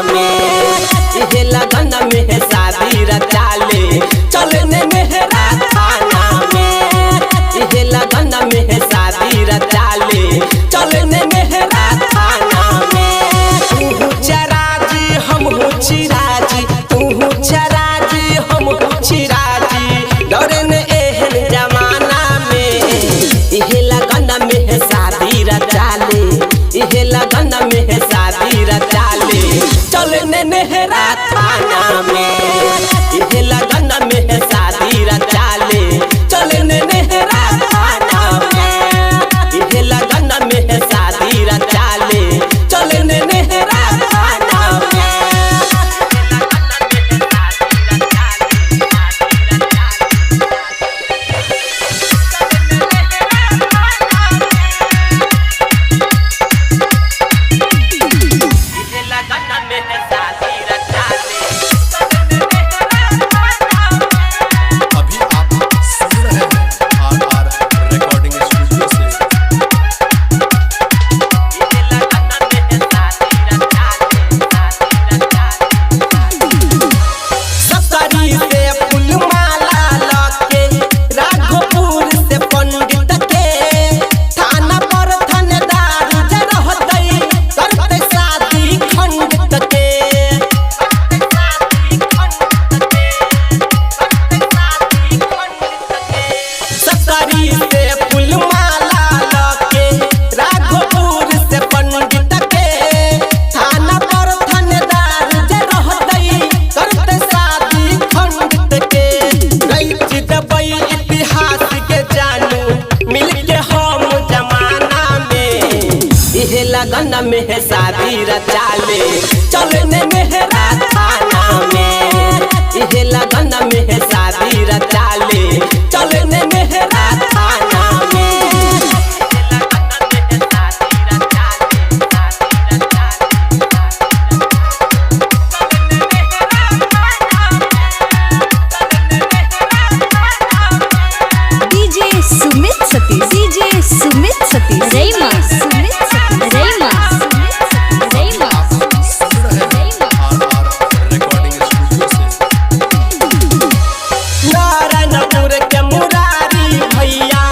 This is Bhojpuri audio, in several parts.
में। इहे लगन में शादी रचाले चलने मेहरा थाना में। इहे लगन में शादी रचाले चलने मेहरा थाना में। तू चराजी हम चिराजी, तू चराजी हम चिराजी, डरे ने एहन जमाना में। इहे लगन में शादी रचाले, इहे लगन में शादी रचाले चलने मेहरा थाना में। इहे लगन में शादी रचाले चलने मेहरा थाना में। इहे लगन में शादी रचाले चलने मेहरा थाना में। लगन में शादी रचाले चलने मेहरा थाना में। इहे लगन में शादी रचाले चलने मेहरा थाना में। डीजे सुमित सतीश, डीजे सुमित सतीश, रेमा सुमित सतीश, रेमा रेमा नारायणपुर के मुरारी भैया,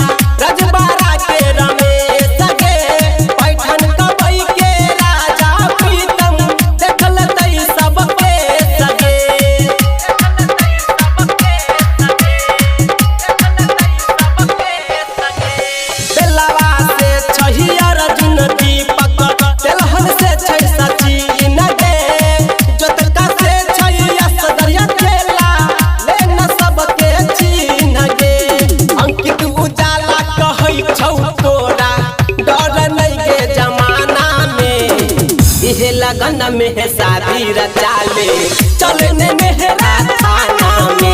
रजबाड़ा के रमेश गे, पैठन कबई के राजा प्रीतम, देखल तई सबके सगे। बेलवा से छहिया अर्जुन दीपक, तेलहन से छै सचिन गे, जोतका से छैया सदरिया खेला लेन सबके चीन गे। अंकित उजाला कहै छौ तोरा डर नहीं गे जमाना में। इहे लगन में शादी रचाले चलने मेहरा थाना में।